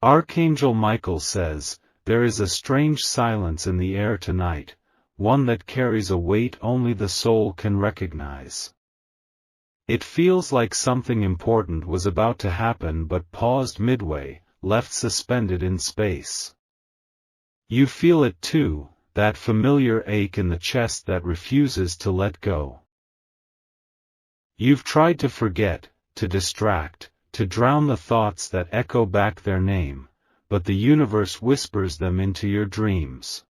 Archangel Michael says, "There is a strange silence in the air tonight, one that carries a weight only the soul can recognize. It feels like something important was about to happen but paused midway, left suspended in space." You feel it too, that familiar ache in the chest that refuses to let go. You've tried to forget, to distract, to drown the thoughts that echo back their name, but the universe whispers them into your dreams.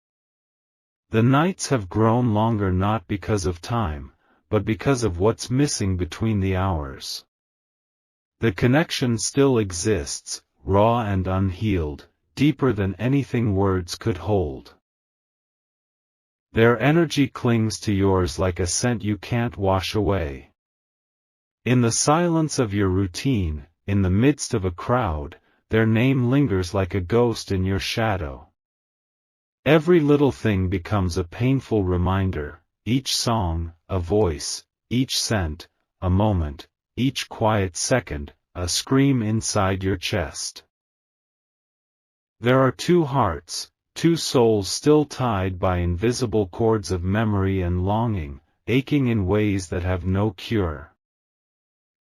The nights have grown longer not because of time, but because of what's missing between the hours. The connection still exists, raw and unhealed, deeper than anything words could hold. Their energy clings to yours like a scent you can't wash away. In the silence of your routine, in the midst of a crowd, their name lingers like a ghost in your shadow. Every little thing becomes a painful reminder, each song, a voice, each scent, a moment, each quiet second, a scream inside your chest. There are two hearts, two souls still tied by invisible cords of memory and longing, aching in ways that have no cure.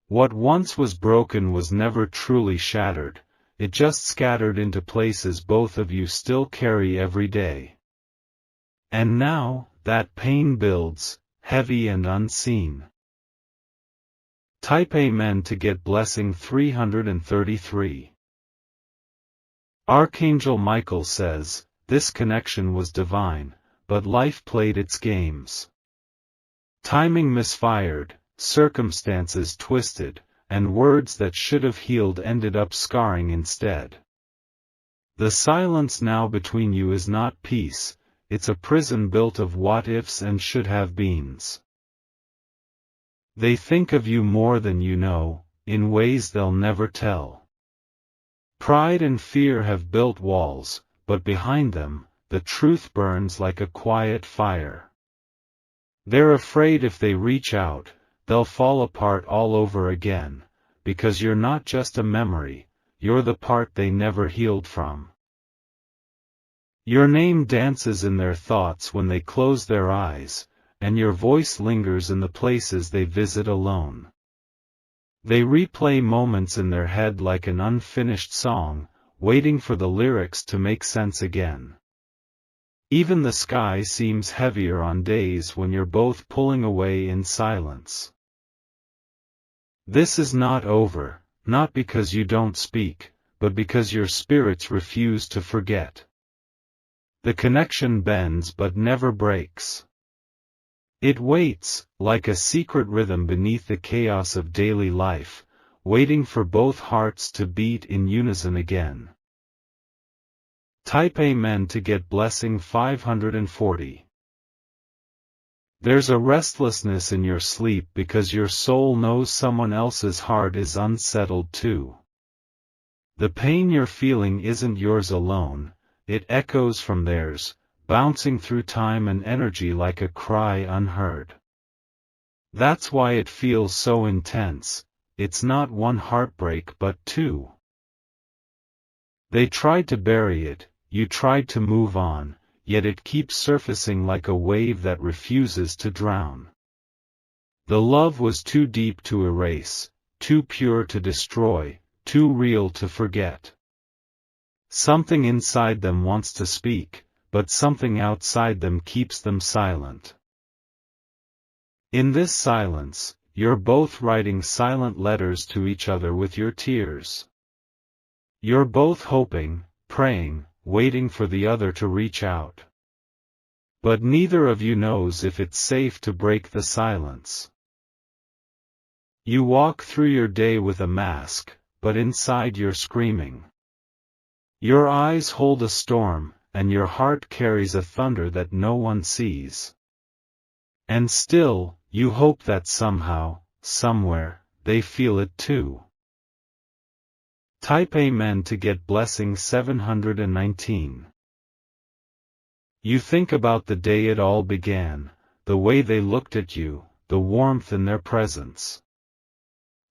What once was broken was never truly shattered, it just scattered into places both of you still carry every day. And now, that pain builds, heavy and unseen. Type Amen to get blessing 333. Archangel Michael says, "This connection was divine, but life played its games. Timing misfired, circumstances twisted, and words that should have healed ended up scarring instead. The silence now between you is not peace, it's a prison built of what-ifs and should-have-beens. They think of you more than you know, in ways they'll never tell. Pride and fear have built walls, but behind them, the truth burns like a quiet fire. They're afraid if they reach out, they'll fall apart all over again, because you're not just a memory, you're the part they never healed from. Your name dances in their thoughts when they close their eyes, and your voice lingers in the places they visit alone. They replay moments in their head like an unfinished song, waiting for the lyrics to make sense again. Even the sky seems heavier on days when you're both pulling away in silence. This is not over, not because you don't speak, but because your spirits refuse to forget. The connection bends but never breaks. It waits, like a secret rhythm beneath the chaos of daily life, waiting for both hearts to beat in unison again. Type Amen to get blessing 540. There's a restlessness in your sleep because your soul knows someone else's heart is unsettled too. The pain you're feeling isn't yours alone, it echoes from theirs, bouncing through time and energy like a cry unheard. That's why it feels so intense, it's not one heartbreak but two. They tried to bury it, you tried to move on, yet it keeps surfacing like a wave that refuses to drown. The love was too deep to erase, too pure to destroy, too real to forget. Something inside them wants to speak, but something outside them keeps them silent. In this silence, you're both writing silent letters to each other with your tears. You're both hoping, praying, waiting for the other to reach out. But neither of you knows if it's safe to break the silence. You walk through your day with a mask, but inside you're screaming. Your eyes hold a storm, and your heart carries a thunder that no one sees. And still, you hope that somehow, somewhere, they feel it too. Type Amen to get blessing 719. You think about the day it all began, the way they looked at you, the warmth in their presence.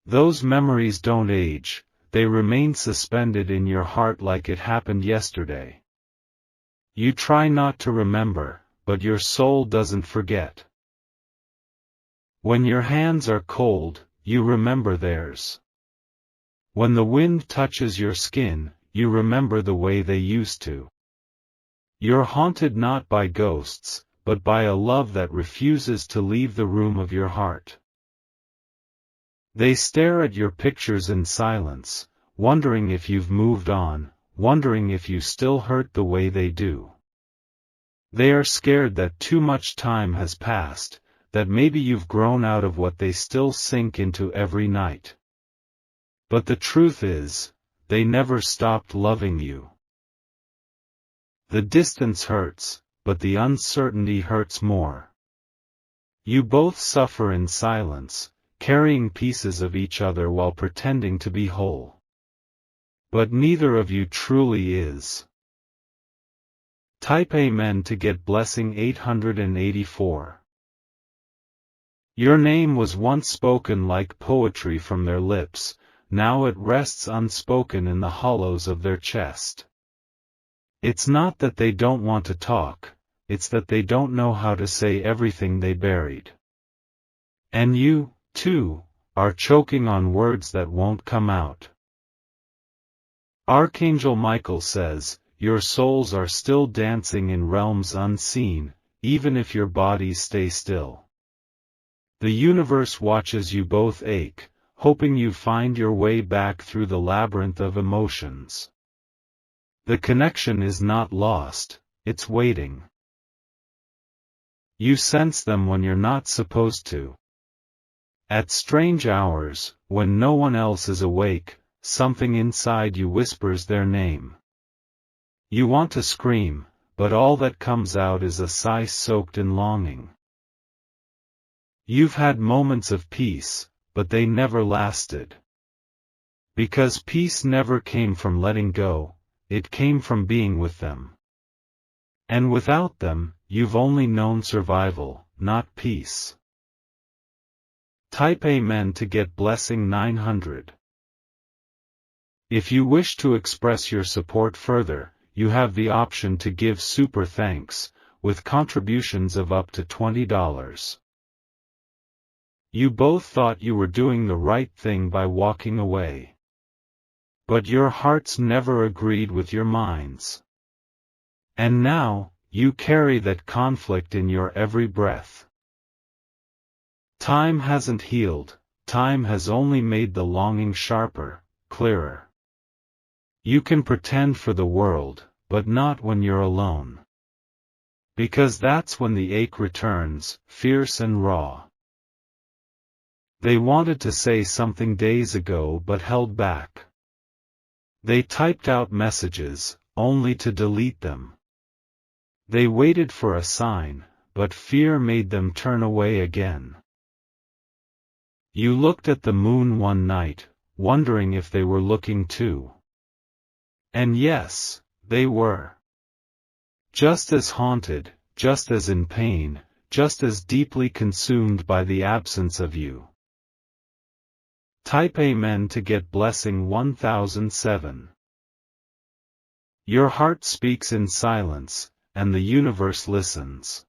Those memories don't age, they remain suspended in your heart like it happened yesterday. You try not to remember, but your soul doesn't forget. When your hands are cold, you remember theirs. When the wind touches your skin, you remember the way they used to. You're haunted not by ghosts, but by a love that refuses to leave the room of your heart. They stare at your pictures in silence, wondering if you've moved on, wondering if you still hurt the way they do. They are scared that too much time has passed, that maybe you've grown out of what they still sink into every night. But the truth is, they never stopped loving you. The distance hurts, but the uncertainty hurts more. You both suffer in silence, carrying pieces of each other while pretending to be whole. But neither of you truly is. Type Amen to get blessing 884. Your name was once spoken like poetry from their lips, now it rests unspoken in the hollows of their chest. It's not that they don't want to talk, it's that they don't know how to say everything they buried. And you, too, are choking on words that won't come out. Archangel Michael says, your souls are still dancing in realms unseen, even if your bodies stay still. The universe watches you both ache, hoping you find your way back through the labyrinth of emotions. The connection is not lost, it's waiting. You sense them when you're not supposed to. At strange hours, when no one else is awake, something inside you whispers their name. You want to scream, but all that comes out is a sigh soaked in longing. You've had moments of peace, but they never lasted. Because peace never came from letting go, it came from being with them. And without them, you've only known survival, not peace. Type Amen to get blessing 900. If you wish to express your support further, you have the option to give super thanks, with contributions of up to $20. You both thought you were doing the right thing by walking away. But your hearts never agreed with your minds. And now, you carry that conflict in your every breath. Time hasn't healed, time has only made the longing sharper, clearer. You can pretend for the world, but not when you're alone. Because that's when the ache returns, fierce and raw. They wanted to say something days ago but held back. They typed out messages, only to delete them. They waited for a sign, but fear made them turn away again. You looked at the moon one night, wondering if they were looking too. And yes, they were. Just as haunted, just as in pain, just as deeply consumed by the absence of you. Type Amen to get blessing 1007. Your heart speaks in silence, and the universe listens.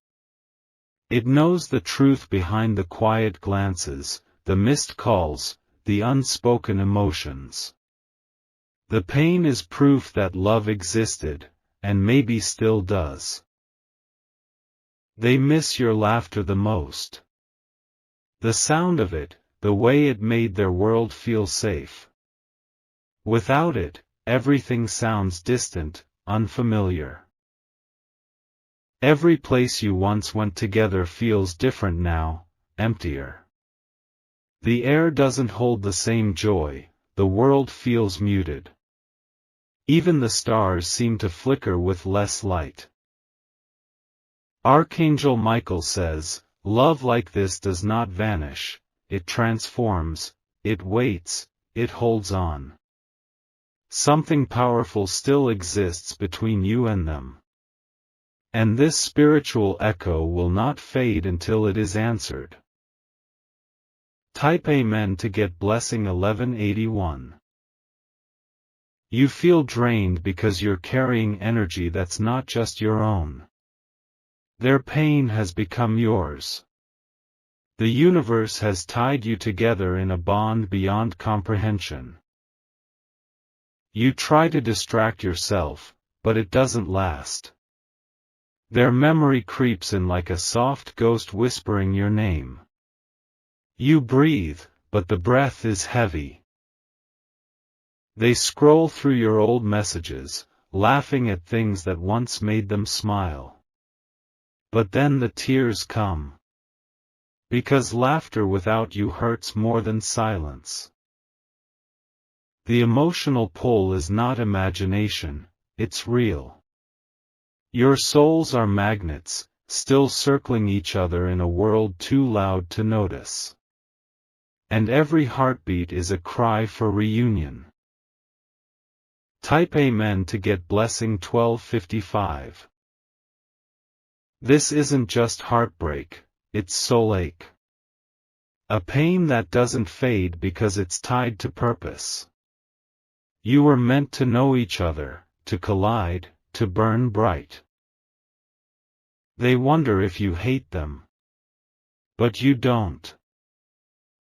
It knows the truth behind the quiet glances, the missed calls, the unspoken emotions. The pain is proof that love existed, and maybe still does. They miss your laughter the most. The sound of it, the way it made their world feel safe. Without it, everything sounds distant, unfamiliar. Every place you once went together feels different now, emptier. The air doesn't hold the same joy, the world feels muted. Even the stars seem to flicker with less light. Archangel Michael says, love like this does not vanish. It transforms, it waits, it holds on. Something powerful still exists between you and them. And this spiritual echo will not fade until it is answered. Type Amen to get blessing 1181. You feel drained because you're carrying energy that's not just your own. Their pain has become yours. The universe has tied you together in a bond beyond comprehension. You try to distract yourself, but it doesn't last. Their memory creeps in like a soft ghost whispering your name. You breathe, but the breath is heavy. They scroll through your old messages, laughing at things that once made them smile. But then the tears come. Because laughter without you hurts more than silence. The emotional pull is not imagination, it's real. Your souls are magnets, still circling each other in a world too loud to notice. And every heartbeat is a cry for reunion. Type Amen to get blessing 1255. This isn't just heartbreak, it's soul ache. A pain that doesn't fade because it's tied to purpose. You were meant to know each other, to collide, to burn bright. They wonder if you hate them. But you don't.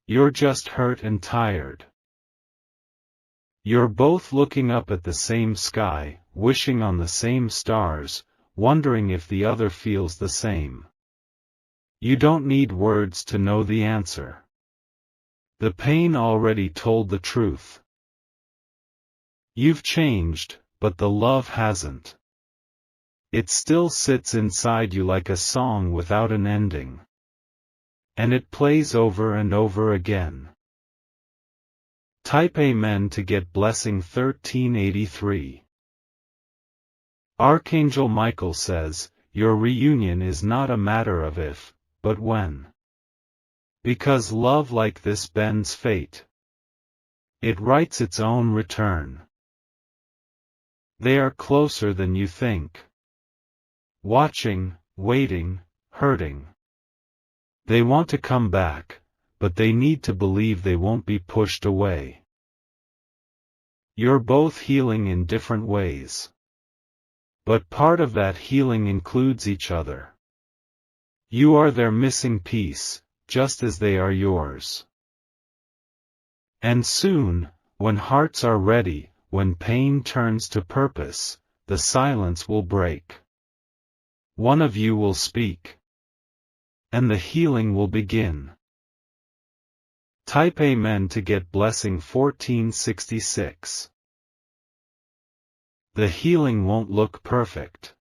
You're just hurt and tired. You're both looking up at the same sky, wishing on the same stars, wondering if the other feels the same. You don't need words to know the answer. The pain already told the truth. You've changed, but the love hasn't. It still sits inside you like a song without an ending. And it plays over and over again. Type Amen to get blessing 1383. Archangel Michael says, your reunion is not a matter of if, but when. Because love like this bends fate. It writes its own return. They are closer than you think. Watching, waiting, hurting. They want to come back, but they need to believe they won't be pushed away. You're both healing in different ways. But part of that healing includes each other. You are their missing piece, just as they are yours. And soon, when hearts are ready, when pain turns to purpose, the silence will break. One of you will speak. And the healing will begin. Type Amen to get blessing 1466. The healing won't look perfect.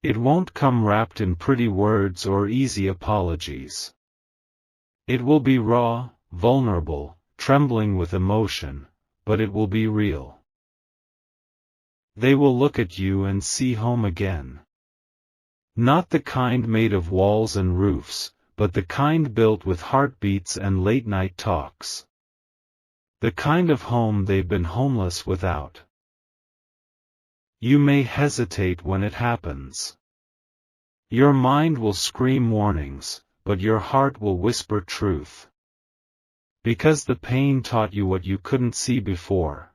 It won't come wrapped in pretty words or easy apologies. It will be raw, vulnerable, trembling with emotion, but it will be real. They will look at you and see home again. Not the kind made of walls and roofs, but the kind built with heartbeats and late-night talks. The kind of home they've been homeless without. You may hesitate when it happens. Your mind will scream warnings, but your heart will whisper truth. Because the pain taught you what you couldn't see before.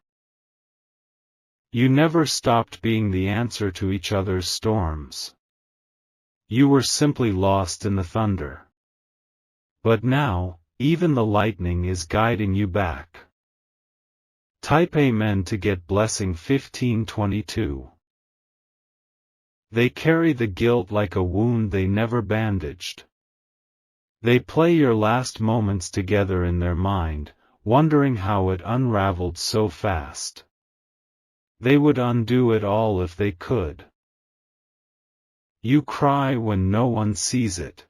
You never stopped being the answer to each other's storms. You were simply lost in the thunder. But now, even the lightning is guiding you back. Type Amen to get blessing 1522. They carry the guilt like a wound they never bandaged. They play your last moments together in their mind, wondering how it unraveled so fast. They would undo it all if they could. You cry when no one sees it.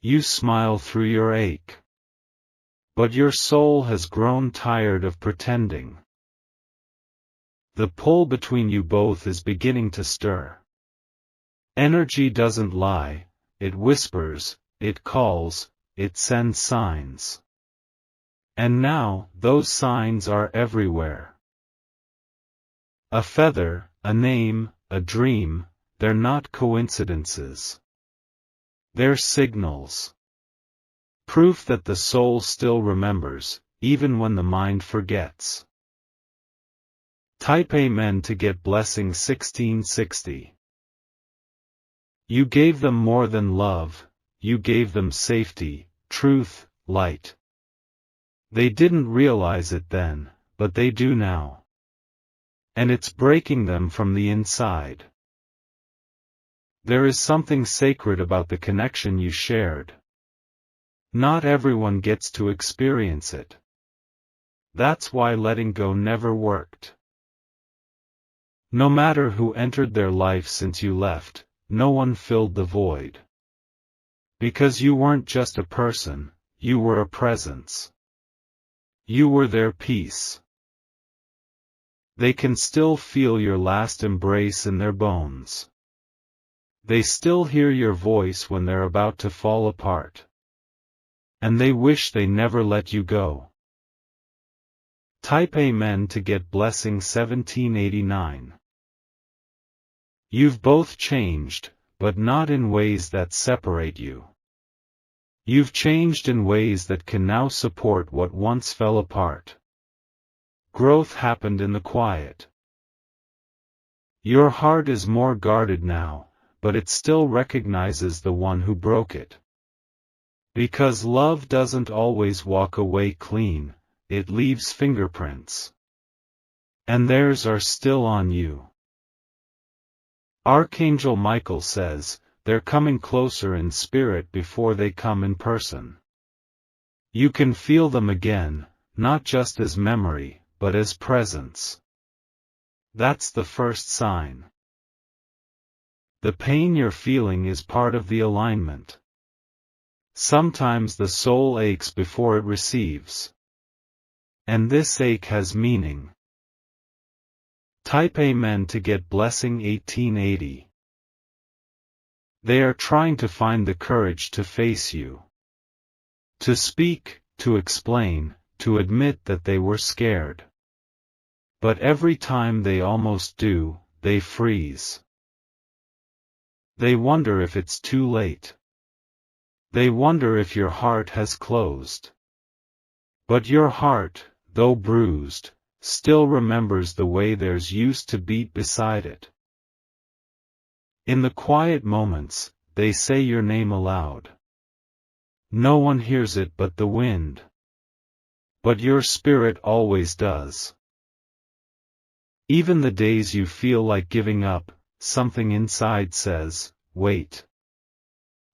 You smile through your ache. But your soul has grown tired of pretending. The pull between you both is beginning to stir. Energy doesn't lie, it whispers, it calls, it sends signs. And now, those signs are everywhere. A feather, a name, a dream, they're not coincidences. They're signals. Proof that the soul still remembers, even when the mind forgets. Type Amen to get blessing 1660. You gave them more than love, you gave them safety, truth, light. They didn't realize it then, but they do now. And it's breaking them from the inside. There is something sacred about the connection you shared. Not everyone gets to experience it. That's why letting go never worked. No matter who entered their life since you left, no one filled the void. Because you weren't just a person, you were a presence. You were their peace. They can still feel your last embrace in their bones. They still hear your voice when they're about to fall apart. And they wish they never let you go. Type Amen to get blessing 1789. You've both changed, but not in ways that separate you. You've changed in ways that can now support what once fell apart. Growth happened in the quiet. Your heart is more guarded now, but it still recognizes the one who broke it. Because love doesn't always walk away clean, it leaves fingerprints. And theirs are still on you. Archangel Michael says, they're coming closer in spirit before they come in person. You can feel them again, not just as memory, but as presence. That's the first sign. The pain you're feeling is part of the alignment. Sometimes the soul aches before it receives. And this ache has meaning. Type Amen to get blessing 1880. They are trying to find the courage to face you. To speak, to explain, to admit that they were scared. But every time they almost do, they freeze. They wonder if it's too late. They wonder if your heart has closed. But your heart, though bruised, still remembers the way theirs used to beat beside it. In the quiet moments, they say your name aloud. No one hears it but the wind. But your spirit always does. Even the days you feel like giving up, something inside says, wait.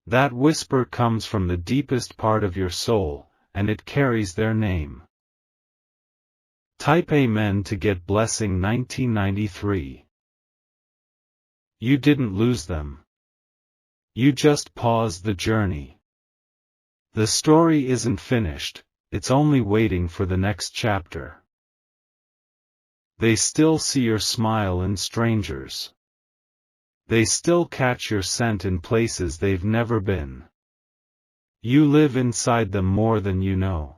That whisper comes from the deepest part of your soul, and it carries their name. Type Amen to get blessing 1993. You didn't lose them. You just paused the journey. The story isn't finished, it's only waiting for the next chapter. They still see your smile in strangers. They still catch your scent in places they've never been. You live inside them more than you know.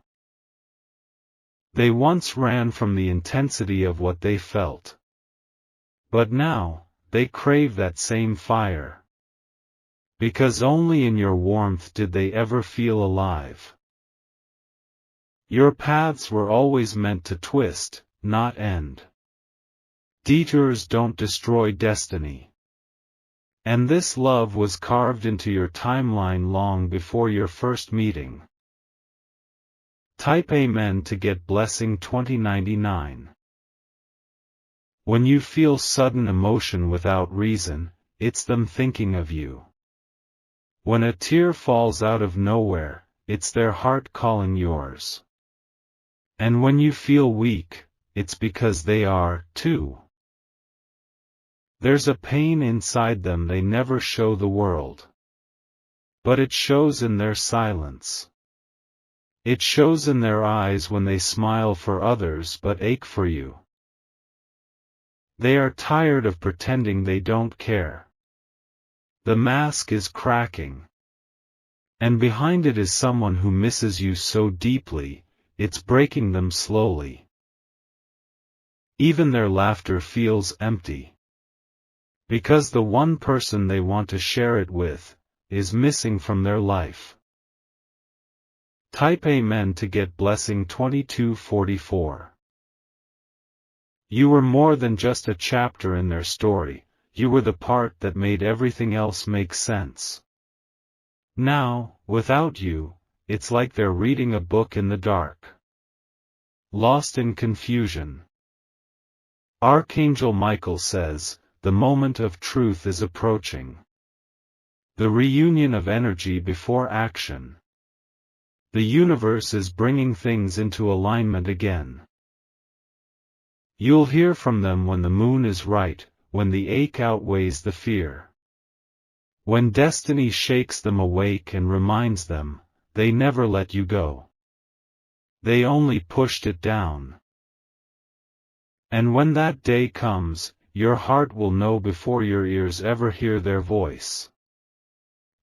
They once ran from the intensity of what they felt. But now, they crave that same fire. Because only in your warmth did they ever feel alive. Your paths were always meant to twist, not end. Detours don't destroy destiny. And this love was carved into your timeline long before your first meeting. Type Amen to get blessing 2099. When you feel sudden emotion without reason, it's them thinking of you. When a tear falls out of nowhere, it's their heart calling yours. And when you feel weak, it's because they are, too. There's a pain inside them they never show the world. But it shows in their silence. It shows in their eyes when they smile for others but ache for you. They are tired of pretending they don't care. The mask is cracking. And behind it is someone who misses you so deeply, it's breaking them slowly. Even their laughter feels empty. Because the one person they want to share it with, is missing from their life. Type Amen to get blessing 2244. You were more than just a chapter in their story, you were the part that made everything else make sense. Now, without you, it's like they're reading a book in the dark. Lost in confusion. Archangel Michael says, the moment of truth is approaching. The reunion of energy before action. The universe is bringing things into alignment again. You'll hear from them when the moon is right, when the ache outweighs the fear. When destiny shakes them awake and reminds them, they never let you go. They only pushed it down. And when that day comes, your heart will know before your ears ever hear their voice.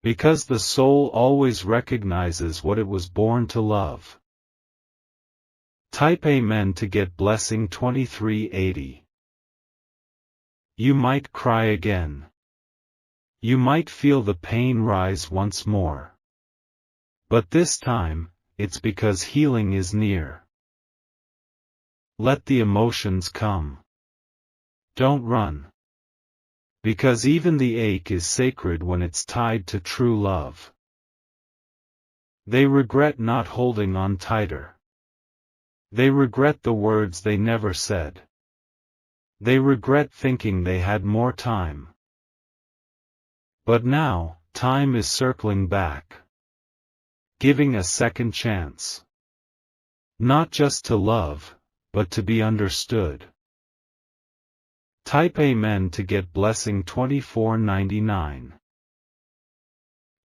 Because the soul always recognizes what it was born to love. Type Amen to get blessing 2380. You might cry again. You might feel the pain rise once more. But this time, it's because healing is near. Let the emotions come. Don't run. Because even the ache is sacred when it's tied to true love. They regret not holding on tighter. They regret the words they never said. They regret thinking they had more time. But now, time is circling back. Giving a second chance. Not just to love, but to be understood. Type Amen to get blessing 2499.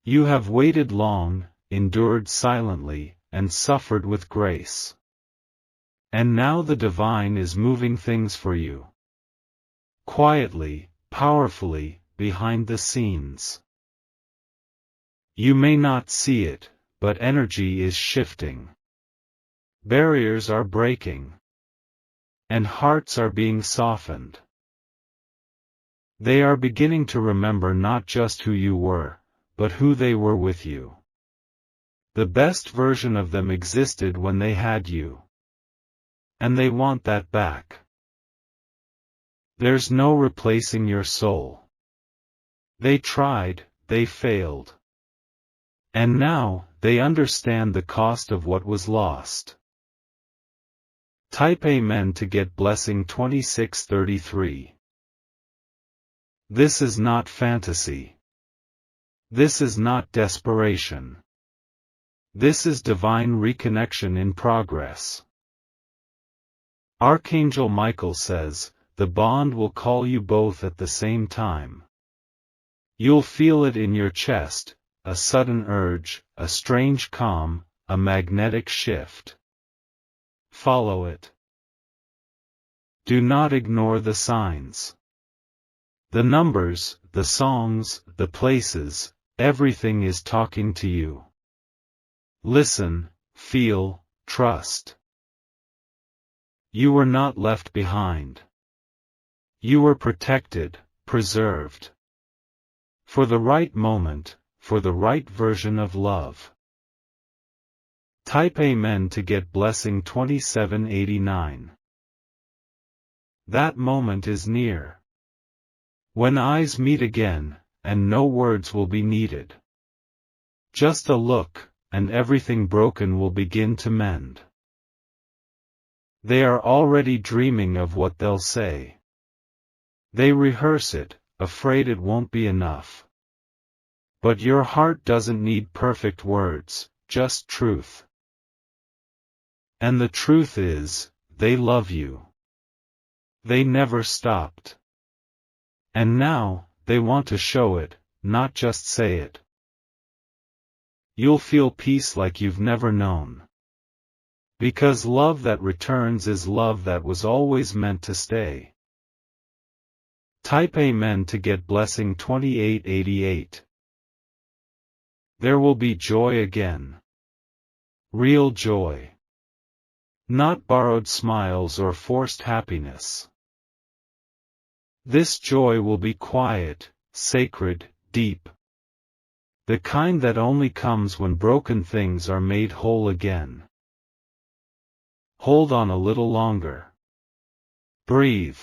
You have waited long, endured silently, and suffered with grace. And now the divine is moving things for you. Quietly, powerfully, behind the scenes. You may not see it, but energy is shifting. Barriers are breaking. And hearts are being softened. They are beginning to remember not just who you were, but who they were with you. The best version of them existed when they had you. And they want that back. There's no replacing your soul. They tried, they failed. And now, they understand the cost of what was lost. Type Amen to get blessing 2633. This is not fantasy. This is not desperation. This is divine reconnection in progress. Archangel Michael says, the bond will call you both at the same time. You'll feel it in your chest, a sudden urge, a strange calm, a magnetic shift. Follow it. Do not ignore the signs. The numbers, the songs, the places, everything is talking to you. Listen, feel, trust. You were not left behind. You were protected, preserved. For the right moment, for the right version of love. Type Amen to get blessing 2789. That moment is near. When eyes meet again, and no words will be needed. Just a look, and everything broken will begin to mend. They are already dreaming of what they'll say. They rehearse it, afraid it won't be enough. But your heart doesn't need perfect words, just truth. And the truth is, they love you. They never stopped. And now, they want to show it, not just say it. You'll feel peace like you've never known. Because love that returns is love that was always meant to stay. Type Amen to get blessing 2888. There will be joy again. Real joy. Not borrowed smiles or forced happiness. This joy will be quiet, sacred, deep. The kind that only comes when broken things are made whole again. Hold on a little longer. Breathe.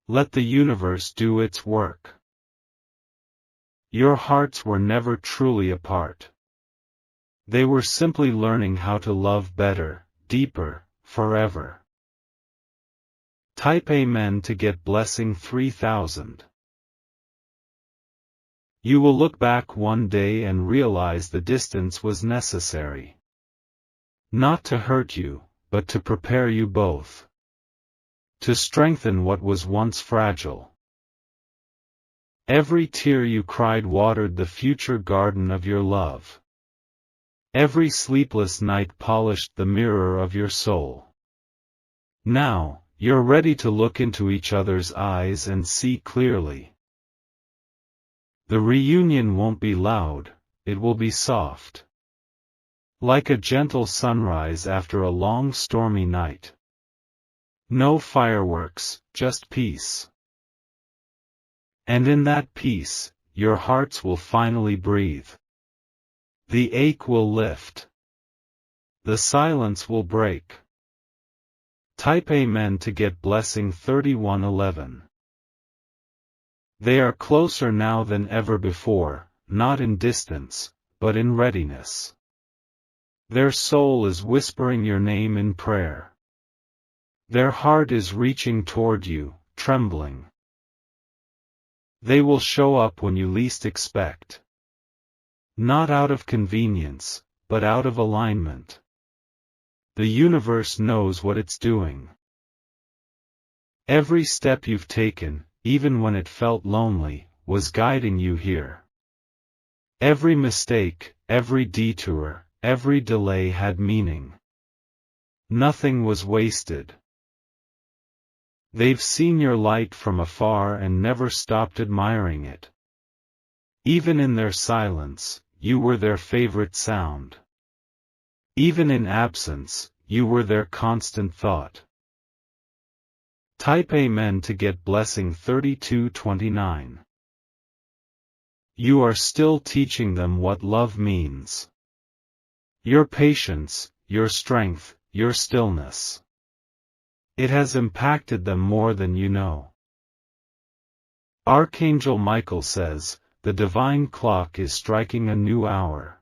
Let the universe do its work. Your hearts were never truly apart. They were simply learning how to love better, deeper, forever. Type Amen to get blessing 3000. You will look back one day and realize the distance was necessary. Not to hurt you, but to prepare you both. To strengthen what was once fragile. Every tear you cried watered the future garden of your love. Every sleepless night polished the mirror of your soul. Now, you're ready to look into each other's eyes and see clearly. The reunion won't be loud, it will be soft. Like a gentle sunrise after a long stormy night. No fireworks, just peace. And in that peace, your hearts will finally breathe. The ache will lift. The silence will break. Type Amen to get blessing 3111. They are closer now than ever before, not in distance, but in readiness. Their soul is whispering your name in prayer. Their heart is reaching toward you, trembling. They will show up when you least expect. Not out of convenience, but out of alignment. The universe knows what it's doing. Every step you've taken, even when it felt lonely, was guiding you here. Every mistake, every detour, every delay had meaning. Nothing was wasted. They've seen your light from afar and never stopped admiring it. Even in their silence, you were their favorite sound. Even in absence, you were their constant thought. Type Amen to get blessing 3229. You are still teaching them what love means. Your patience, your strength, your stillness. It has impacted them more than you know. Archangel Michael says, the divine clock is striking a new hour.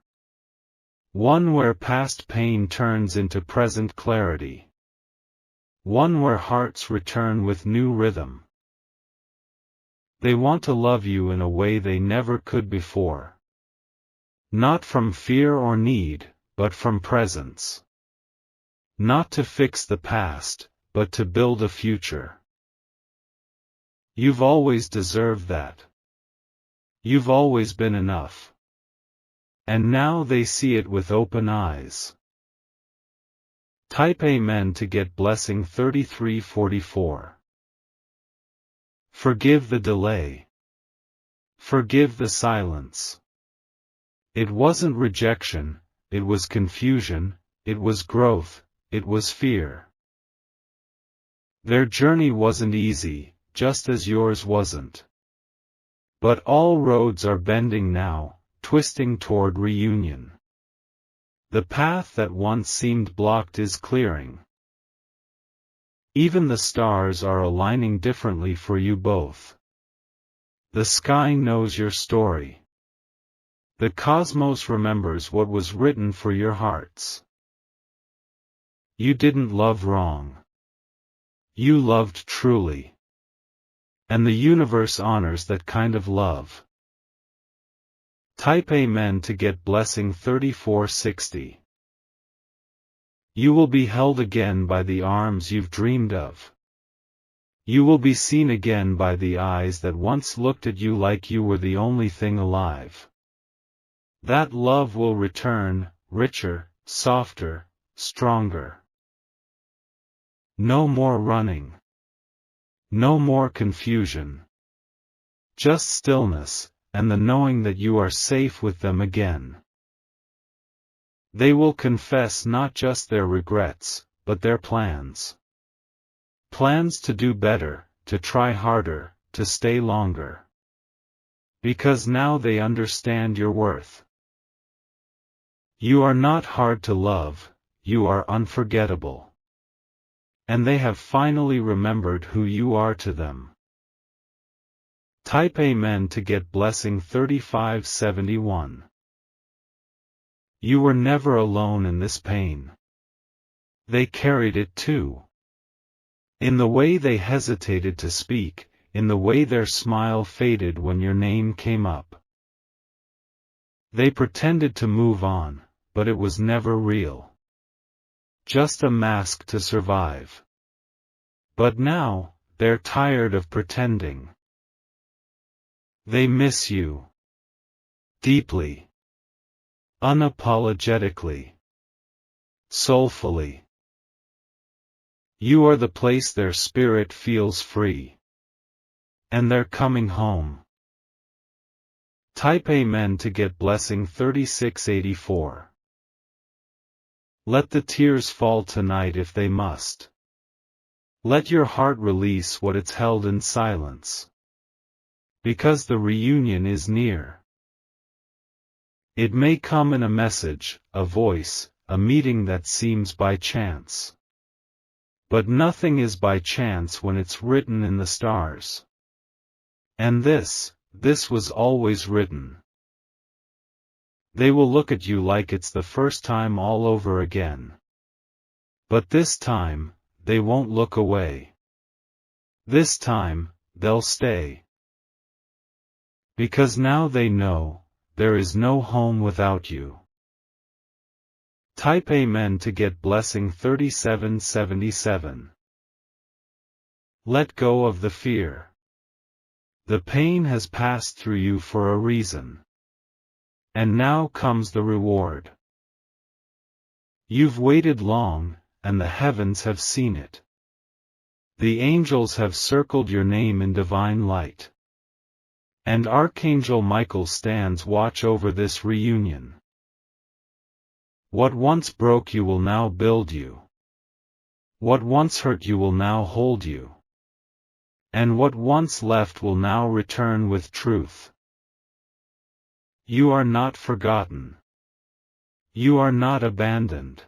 One where past pain turns into present clarity. One where hearts return with new rhythm. They want to love you in a way they never could before. Not from fear or need, but from presence. Not to fix the past, but to build a future. You've always deserved that. You've always been enough. And now they see it with open eyes. Type Amen to get blessing 3344. Forgive the delay. Forgive the silence. It wasn't rejection, it was confusion, it was growth, it was fear. Their journey wasn't easy, just as yours wasn't. But all roads are bending now, twisting toward reunion. The path that once seemed blocked is clearing. Even the stars are aligning differently for you both. The sky knows your story. The cosmos remembers what was written for your hearts. You didn't love wrong. You loved truly. And the universe honors that kind of love. Type Amen to get blessing 3460. You will be held again by the arms you've dreamed of. You will be seen again by the eyes that once looked at you like you were the only thing alive. That love will return, richer, softer, stronger. No more running. No more confusion. Just stillness, and the knowing that you are safe with them again. They will confess not just their regrets, but their plans. Plans to do better, to try harder, to stay longer. Because now they understand your worth. You are not hard to love, you are unforgettable. and they have finally remembered who you are to them. Type Amen to get blessing 3571. You were never alone in this pain. They carried it too. In the way they hesitated to speak, in the way their smile faded when your name came up. They pretended to move on, but it was never real. Just a mask to survive. But now, they're tired of pretending. They miss you. Deeply. Unapologetically. Soulfully. You are the place their spirit feels free. And they're coming home. Type Amen to get blessing 3684. Let the tears fall tonight if they must. Let your heart release what it's held in silence. Because the reunion is near. It may come in a message, a voice, a meeting that seems by chance. But nothing is by chance when it's written in the stars. And this was always written. They will look at you like it's the first time all over again. But this time, they won't look away. This time, they'll stay. Because now they know, there is no home without you. Type Amen to get blessing 3777. Let go of the fear. The pain has passed through you for a reason. And now comes the reward. You've waited long, and the heavens have seen it. The angels have circled your name in divine light. And Archangel Michael stands watch over this reunion. What once broke you will now build you. What once hurt you will now hold you. And what once left will now return with truth. You are not forgotten. You are not abandoned.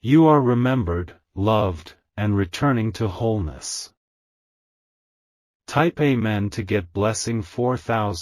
You are remembered, loved, and returning to wholeness. Type Amen to get blessing 4000.